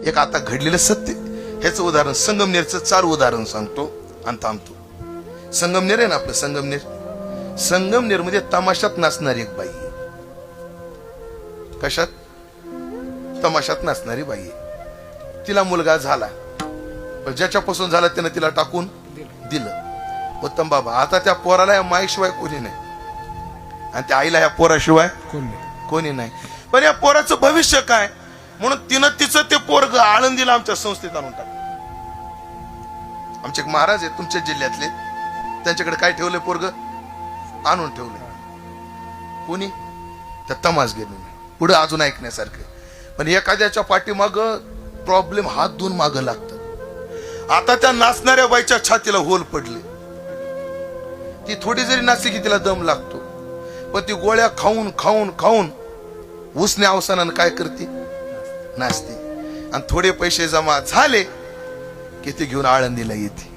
एक आता घडलेलं सत्य, ह्याचं उदाहरण संगमनेरचं चालू उदाहरण सांगतो आणि थांबतो. संगमनेर आहे ना आपलं संगमनेर, संगमनेर मध्ये तमाशात नाचणारी एक बाई आहे. कशात? तमाशात नाचणारी बाई आहे. तिला मुलगा झाला, पण ज्याच्यापासून झाला त्यानं तिला टाकून दिलं. उत्तम बाबा, आता त्या पोराला या माईशिवाय कोणी नाही आणि त्या आईला या पोराशिवाय कोणी नाही. पण या पोराचं भविष्य काय म्हणून तिनं तिचं ते पोरग आळंदीला आमच्या संस्थेत आणून टाकलं. आमचे एक महाराज आहेत तुमच्या जिल्ह्यातले, त्यांच्याकडे काय ठेवलंय पोरग? आणून ठेवलंय. कोणी? त्या तमासगिरीने. पुढे अजून ऐकण्यासारखं. पण एखाद्याच्या पाठीमाग प्रॉब्लेम हात धुवून मागं लागतं. आता त्या नाचणाऱ्या बाईच्या छातीला होल पडले. ती थोडी जरी नाचली की तिला दम लागतो, पण ती गोळ्या खाऊन खाऊन खाऊन उसने अवसानानं काय करते? नाचते. आणि थोडे पैसे जमा झाले की ती घेऊन आळंदीला येते.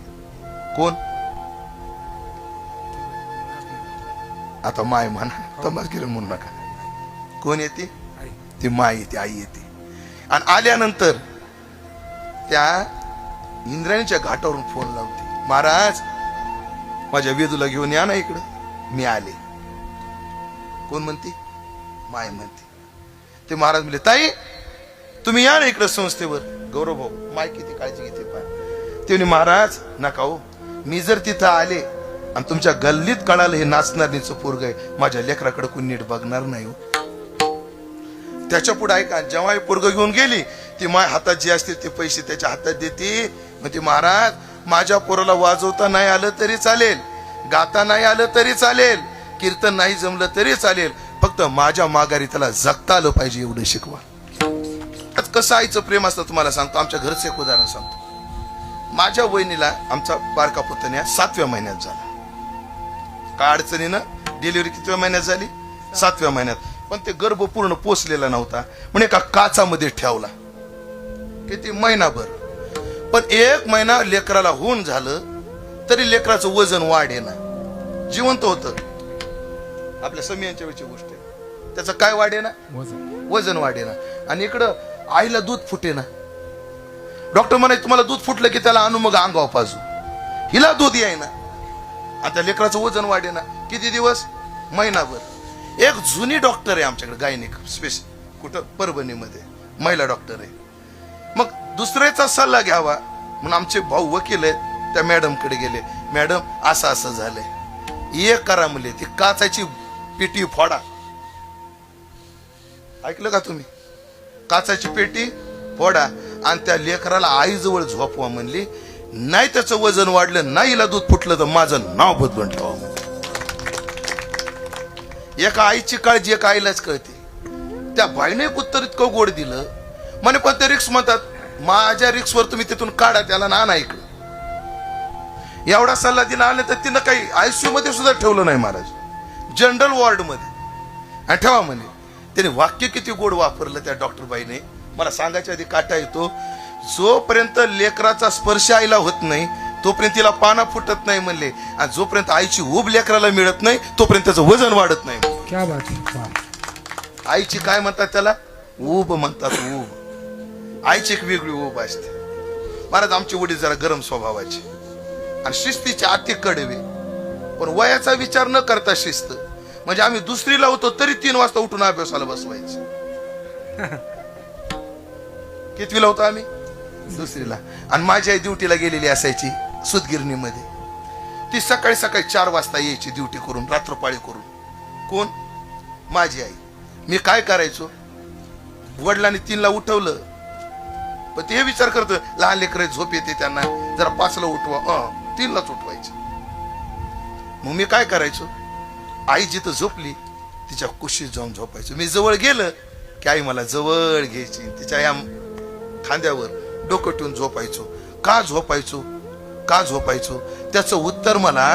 कोण? आता माय म्हणा, तमासगिरी म्हणू नका. कोण येते? ती माय येते, आई येते. आणि आल्यानंतर त्या इंद्रायणीच्या घाटावरून फोन लावते, महाराज माझ्या वेदूला घेऊन या ना इकडं. मी आले. कोण म्हणते? माय म्हणते. ते महाराज म्हणले, ताई तुम्ही या ना इकडं संस्थेवर. गौरव भाऊ, माय किती काळजी घेते पहा. ते म्हणे, महाराज नका हो, मी जर तिथं आले आणि तुमच्या गल्लीत कळालं हे नाचणारीचं पोरग आहे, माझ्या लेकराकडे कोणी नीट बघणार नाही हो. त्याच्या पुढे ऐका, जेव्हा पोरग घेऊन गेली, ती माय हातात जे असते ते पैसे त्याच्या हातात देते. मग ती, महाराज माझ्या पोराला वाजवता नाही आलं तरी चालेल, गाता नाही आलं तरी चालेल, कीर्तन नाही जमलं तरी चालेल, फक्त माझ्या माघारी त्याला जगता आलं पाहिजे एवढं शिकवा. आज कसं आईचं प्रेम असतं तुम्हाला सांगतो. आमच्या घरचं एक उदाहरण सांगतो. माझ्या वहिनीला आमचा बारका पुतण्या 7व्या महिन्यात झाला. काय अडचणीनं डिलिव्हरी कितव्या महिन्यात झाली? 7व्या महिन्यात. पण ते गर्भ पूर्ण पोचलेला नव्हता, म्हणजे एका काचामध्ये ठेवला. किती? महिनाभर. पण 1 महिना लेकराला होऊन झालं तरी लेकराचं वजन वाढेना. जिवंत होतं. आपल्या समियांच्या वेळची गोष्ट आहे. त्याचं काय वाढेना? वजन वाढेना. आणि इकडं आईला दूध फुटेना. डॉक्टर म्हणायचे तुम्हाला दूध फुटलं की त्याला आणू मग अंगावर पाजू. हिला दूध यायना. आता लेकराचं वजन वाढेना. किती दिवस? महिनाभर. एक जुनी डॉक्टर आहे आमच्याकडे, गायनिक स्पेशल, कुठं? परभणीमध्ये, महिला डॉक्टर आहे. मग दुसऱ्याचा सल्ला घ्यावा म्हणून आमचे भाऊ वकील आहेत, त्या मॅडम कडे गेले. मॅडम असं असं झालंय, एक करा म्हणले, ती काचाची पेटी फोडा. ऐकलं का तुम्ही? काचाची पेटी फोडा आणि त्या लेकराला आईजवळ झोपवा म्हणली. नाही त्याचं वजन वाढलं, नाही हिला दूध फुटलं तर माझं नाव बदलून ठेवा. एका आईची काळजी एका आईलाच कळते. त्या बाईने एक उत्तर इतकं गोड दिलं म्हणे, पण ते रिक्स म्हणतात, माझ्या रिक्सवर तुम्ही तिथून काढा त्याला ना ना इकडं. एवढा सल्ला दिला आले तर तिनं काही आयसीयू मध्ये सुद्धा ठेवलं नाही महाराज, जनरल वॉर्ड मध्ये. आणि ठेवा म्हणे. त्याने वाक्य किती गोड वापरलं त्या डॉक्टर बाईने, मला सांगायच्या आधी काटा येतो. जोपर्यंत लेकराचा स्पर्श आईला होत नाही तोपर्यंत तिला पाना फुटत नाही म्हणले, आणि जोपर्यंत आईची ऊब लेकराला मिळत नाही तोपर्यंत त्याचं वजन वाढत नाही. क्या बात आहे. आईची काय म्हणतात त्याला? ऊब म्हणतात. ऊब. आईची एक वेगळी ऊब असते. महाराज आमचे वडील जरा गरम स्वभावाचे आणि शिस्तीचे अति कडवे, पण वयाचा विचार न करता शिस्त. म्हणजे आम्ही दुसरीला होतो तरी 3 वाजता उठून अभ्यासाला बसवायचं. कितवीला होतो आम्ही? दुसरीला. आणि माझी आई ड्युटीला गेलेली असायची सुतगिरणीमध्ये. ती सकाळी सकाळी 4 वाजता यायची ड्युटी करून, रात्रपाळी करून. कोण? माझी आई. मी काय करायचो? वडिलांनी 3ला उठवलं, पण ते विचार करतो लहान लेकर झोप येते त्यांना, जरा 5ला उठवा, 3लाच उठवायचं. मग मी काय करायचो? आई जिथं झोपली तिच्या कुशीत जाऊन झोपायचो. मी जवळ गेलं की आई मला जवळ घ्यायची, तिच्या या खांद्यावर डोकं ठेवून झोपायचो. का झोपायचो? का झोपायचो? त्याचं उत्तर मला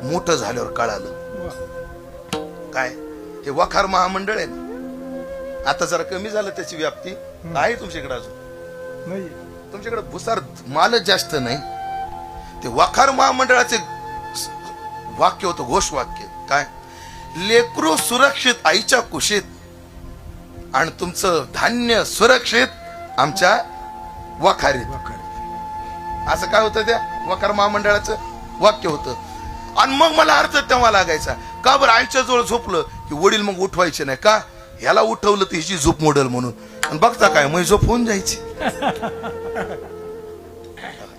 मोठं झाल्यावर कळालं. काय? हे वखार महामंडळ आहे ना, आता जरा कमी झालं त्याची व्याप्ती. आहे तुमच्याकडे अजून? नाही. तुमच्याकडे भुसार मालच जास्त नाही. ते वखार महामंडळाचे वाक्य होतं, घोषवाक्य. काय? लेकरू सुरक्षित आईच्या कुशीत आणि तुमचं धान्य सुरक्षित आमच्या वखारीत. असं काय होतं त्या वखार महामंडळाचं वाक्य होतं. आणि मग मला अर्थ तेव्हा लागायचा, का बरं आईच्या जवळ झोपलं की वडील मग उठवायचे नाही का, ह्याला उठवलं तर हिची झोप मोडल म्हणून. आणि बघता काय मग झोप होऊन जायची.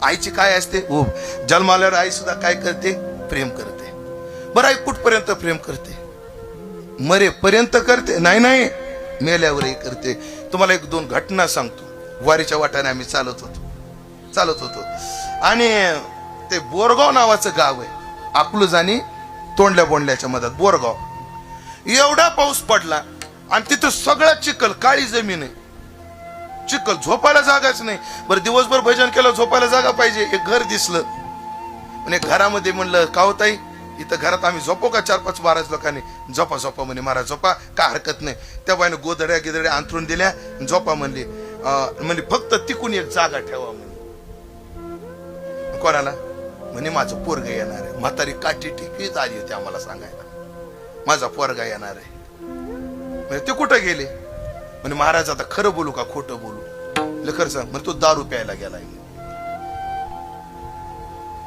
आईची काय असते हो, जन्माल्यावर आई सुद्धा काय करते, प्रेम करते. बरं आई कुठपर्यंत प्रेम करते, मरेपर्यंत करते? नाही नाही, मेल्यावरही करते. तुम्हाला एक दोन घटना सांगतो. वारीच्या वाटाने आम्ही चालत होतो आणि ते बोरगाव नावाचं गाव आहे, अकलूज आणि तोंडल्या बोंडल्याच्या मधात बोरगाव. एवढा पाऊस पडला आणि तिथं सगळा चिखल, काळी जमीन आहे, चिखल, झोपायला जागाच नाही. बरं दिवसभर भजन केलं, झोपायला जागा पाहिजे. एक घर दिसलं म्हणे, घरामध्ये म्हणलं का हो ताई, इथं घरात आम्ही झोपो का 4-5-12 लोकांनी? झोपा म्हणे महाराज, झोपा, काय हरकत नाही. त्या बाईने गोदड्या गिदड्या अंथरून दिल्या, झोपा म्हणली. म्हणजे फक्त तिकून एक जागा ठेवा म्हणे. कोणाला? म्हणे माझं पोरगा येणार आहे. म्हातारी काठी टिकीच आली होती आम्हाला सांगायला, माझा पोरगा येणार आहे. म्हणजे ते कुठं गेले? म्हणे महाराज आता खरं बोलू का खोटं बोलू? खरं सांग. म्हणजे तो दारू प्यायला गेलाय.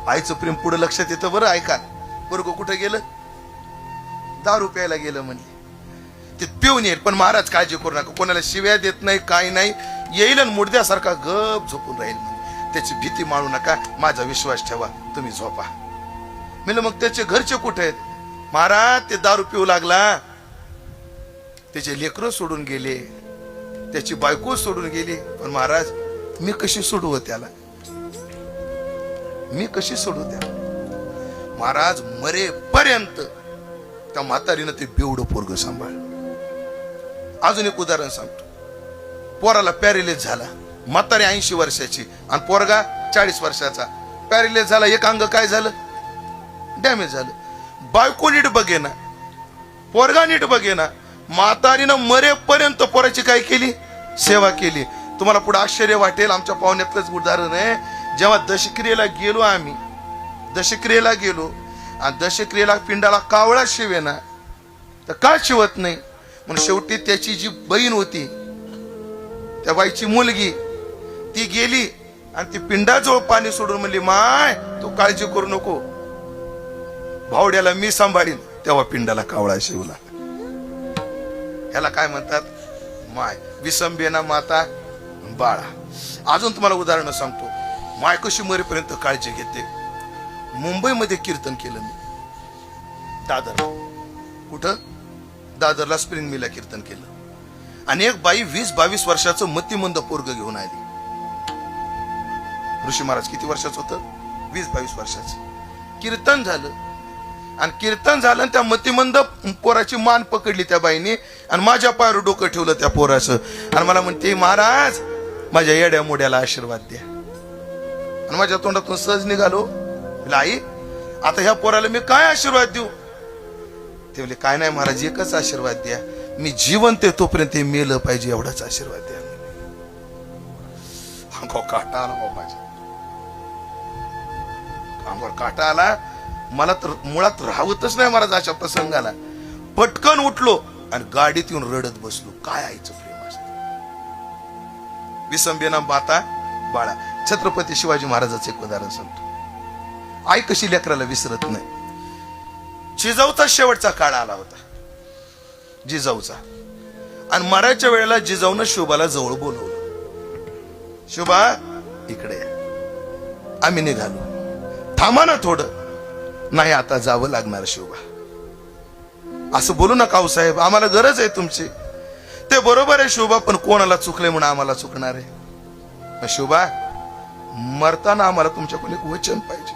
आईचं प्रेम पुढे लक्षात येतं. बरं ऐका, पोरगं कुठं गेलं? दारू प्यायला गेलं म्हणले. ते पिऊन येईल, पण महाराज काळजी करू नका, कोणाला शिव्या देत नाही, काही नाही, येईल आणि मुडद्यासारखा गप झोपून राहील म्हणे. त्याची भीती मानू नका, माझा विश्वास ठेवा, तुम्ही झोपा. म्हणलं मग त्याचे घरचे कुठे आहेत? महाराज ते दारू पिऊ लागला, त्याचे लेकरं सोडून गेले, त्याची बायको सोडून गेली. पण महाराज मी कशी सोडवू त्याला, मी कशी सोडू त्याला? महाराज मरेपर्यंत त्या म्हातारीनं ते बेवडं पोरग सांभाळ. अजून एक उदाहरण सांगतो. पोराला पॅरेलिस झाला, म्हातारी 80 वर्षाची आणि पोरगा 40 वर्षाचा. पॅरेलिस झाला, एक अंग काय झालं, डॅमेज झालं. बायको नीट बघेना, पोरगा नीट बघेना. म्हातारीनं मरेपर्यंत पोराची काय केली, सेवा केली. तुम्हाला पुढे आश्चर्य वाटेल, आमच्या पाहुण्यातलंच उदाहरण आहे. जेव्हा दशक्रियेला गेलो आम्ही, दशक्रियेला गेलो आणि दशक्रियेला पिंडाला कावळा शिवेना, तर का शिवत नाही? म्हणून शेवटी त्याची जी बहीण होती, त्या बाईची मुलगी, ती गेली आणि ती पिंडाजवळ पाणी सोडून म्हणली, माय तू काळजी करू नको, भावड्याला मी सांभाळीन. तेव्हा पिंडाला कावळा शिवला. ह्याला काय म्हणतात, माय. विसंबेना माता बाळा. अजून तुम्हाला उदाहरण सांगतो. माय कशी मरेपर्यंत काळजी घेते. मुंबईमध्ये कीर्तन केलं मी, दादरला. कुठं? दादरला स्प्रिंग मिलला कीर्तन केलं. आणि एक बाई 20-22 वर्षाचं मतिमंद पोरग घेऊन आली. ऋषी महाराज किती वर्षाचं होतं? 20-22 वर्षाचं. कीर्तन झालं आणि कीर्तन झालं आणि त्या मतिमंद पोराची मान पकडली त्या बाईने आणि माझ्या पायावर डोकं ठेवलं त्या पोराचं. आणि मला म्हणते, महाराज माझ्या येड्या मोड्याला आशीर्वाद द्या. आणि माझ्या तोंडातून सहज निघालो, आई आता ह्या पोराला मी काय आशीर्वाद देऊ? ते म्हणले, काय नाही महाराज, एकच आशीर्वाद द्या, मी जिवंत आहे तोपर्यंत मेलं पाहिजे, एवढाच आशीर्वाद द्या. अंगावर काटा आला बाबा, माझ्या अंगावर काटा आला. मला तर मुळात राहतच नाही महाराज अशा प्रसंगाला. पटकन उठलो आणि गाडीत येऊन रडत बसलो. काय आईचं प्रेम असतं. विसंबेना माता बाळा. छत्रपती शिवाजी महाराजाचं एक उदाहरण सांगतो. आई कशी लेकराला विसरत नाही. जिजाऊचा शेवटचा काळ आला होता, जिजाऊचा. आणि मरायच्या वेळेला जिजाऊनं शोभाला जवळ बोलवलं. शोभा इकडे. आम्ही निघालो. थांबा ना थोडं. नाही आता जावं लागणार शोभा. असं बोलू नका हो साहेब, आम्हाला गरज आहे तुमची. ते बरोबर आहे शोभा, पण कोणाला चुकले म्हणून आम्हाला चुकणार आहे. शोभा मरताना आम्हाला तुमच्याकडून एक वचन पाहिजे.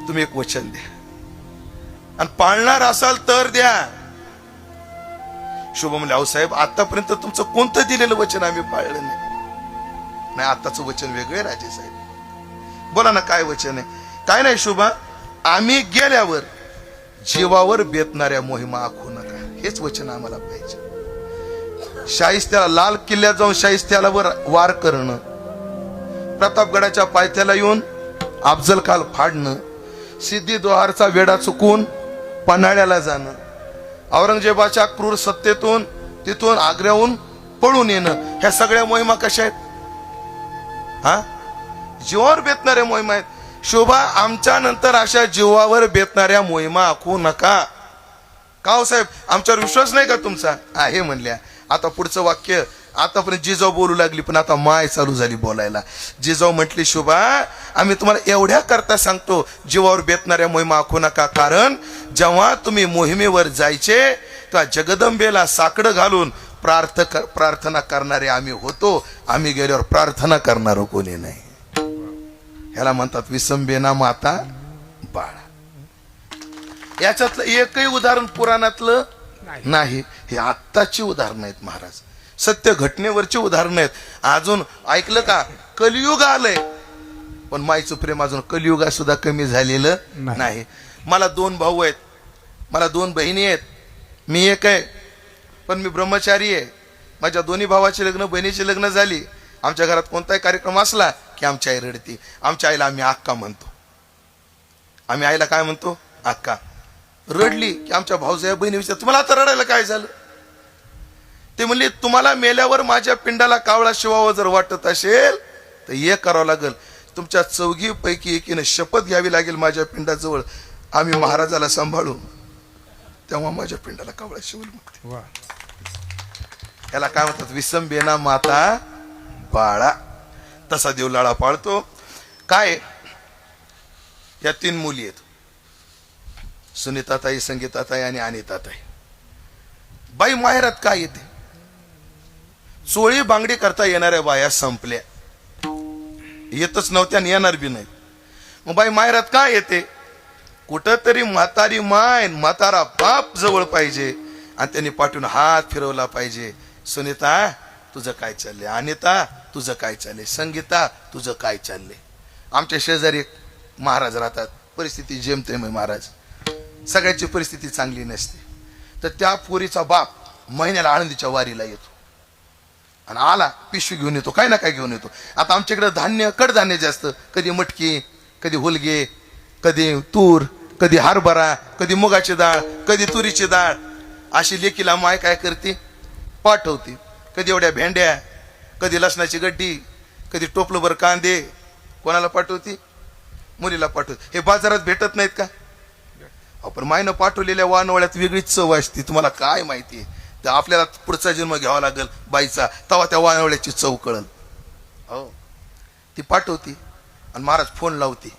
तुम्ही एक वचन द्या आणि पाळणार असाल तर द्या. शोभा म्हणले, अहो साहेब आतापर्यंत तुमचं कोणतं दिलेलं वचन आम्ही पाळलं नाही. आताचं वचन वेगळे राजे साहेब. बोला ना काय वचन आहे? काय नाही शोभा, आम्ही गेल्यावर जीवावर बेतणाऱ्या मोहिमा आखू नका, हेच वचन आम्हाला पाहिजे. शाहिस्त्याला लाल किल्ल्यात जाऊन शाहिस्त्याला वार करणं, प्रतापगडाच्या पायथ्याला येऊन अफजल खान फाडणं, सिद्धी-जोहरचा वेढा चुकून पन्हाळ्याला जाणं, औरंगजेबाच्या क्रूर सत्तेतून तिथून आग्र्याहून पळून येणं, ह्या सगळ्या मोहिमा कशा आहेत? हा, जीवावर बेतणाऱ्या मोहिमा आहेत. शोभा, आमच्या नंतर अशा जीवावर बेतणाऱ्या मोहिमा आखू नका. का हो साहेब, आमच्यावर विश्वास नाही का तुमचा? आहे म्हणल्या. आता पुढचं वाक्य, आतापर्यंत जिजाऊ बोलू लागली, पण आता माय चालू झाली बोलायला. जिजाऊ म्हटली, शोभा, आम्ही तुम्हाला एवढ्या करता सांगतो, जीवावर बेतणाऱ्या मोहिमा आखू नका. कारण जेव्हा तुम्ही मोहिमेवर जायचे तेव्हा जगदंबेला साकडं घालून प्रार्थना करणारे आम्ही होतो. आम्ही गेल्यावर प्रार्थना करणार कोणी नाही. ह्याला म्हणतात विसंबेना माता बाळा. याच्यातलं एकही उदाहरण पुराणातलं नाही. हे आत्ताची उदाहरणं आहेत महाराज, सत्य घटनेवरची उदाहरणं आहेत. अजून ऐकलं का, कलियुग आलंय, पण माईचं प्रेम अजून कलियुगात सुद्धा कमी झालेलं नाही. मला 2 भाऊ आहेत, मला 2 बहिणी आहेत, मी एक आहे, पण मी ब्रह्मचारी आहे. माझ्या दोन्ही भावाचे लग्न, बहिणीचे लग्न झाली. आमच्या घरात कोणताही कार्यक्रम असला की आमची आई रडती. आमच्या आईला आम्ही अक्का म्हणतो. आम्ही आईला काय म्हणतो? अक्का. रडली की आमच्या भाऊच्या बहिणी विचार, तुम्हाला आता रडायला काय झालं? ते म्हणले, तुम्हाला मेल्यावर माझ्या पिंडाला कावळा शिवावं जर वाटत असेल तर हे करावं लागेल, तुमच्या 4 पैकी एकीने शपथ घ्यावी लागेल माझ्या पिंडाजवळ, आम्ही महाराजाला सांभाळू, तेव्हा माझ्या पिंडाला कावळा शिवल. याला काय म्हणतात? विसंबेना माता बाळा. तसा देवलाळा पाळतो. काय, या 3 मुली आहेत, सुनीताताई, संगीताताई आणि अनिताताई. बाई माहेरात काय येते? चोळी बांगडी करता येणाऱ्या बाया संपल्या, येतच नव्हत्या आणि येणार बी नाही. मग बाई माहेरात काय येते? कुठंतरी म्हातारी माय, म्हातारा बाप जवळ पाहिजे आणि त्यांनी पाठवून हात फिरवला पाहिजे. सुनीता, तुझं काय चाललंय? अनिता, तुझं काय चाललंय? संगीता, तुझं काय चाललंय? आमच्या शेजारी एक महाराज राहतात, परिस्थिती जेमतेम आहे महाराज, सगळ्याची परिस्थिती चांगली नसते. तर त्या पोरीचा बाप महिन्याला आळंदीच्या वारीला येतो आणि आला पिशवी घेऊन येतो, काय ना काय घेऊन येतो. आता आमच्याकडे धान्य, कडधान्य जास्त, कधी मटकी, कधी हुलगे, कधी तूर, कधी हरभरा, कधी मुगाची डाळ, कधी तुरीची डाळ. अशी लेकीला माय काय करते? पाठवते. कधी एवढ्या भेंड्या, कधी लसणाची गड्डी, कधी टोपलंभर कांदे. कोणाला पाठवती? मुलीला पाठवते. हे बाजारात भेटत नाहीत का? पण मायनं पाठवलेल्या वानवळ्यात वेगळीच चव असते. तुम्हाला काय माहिती? तर आपल्याला पुढचा जन्म घ्यावा लागेल बाईचा, तेव्हा त्या वानवळ्याची चव कळल. हो, ती पाठवती आणि महाराज फोन लावते,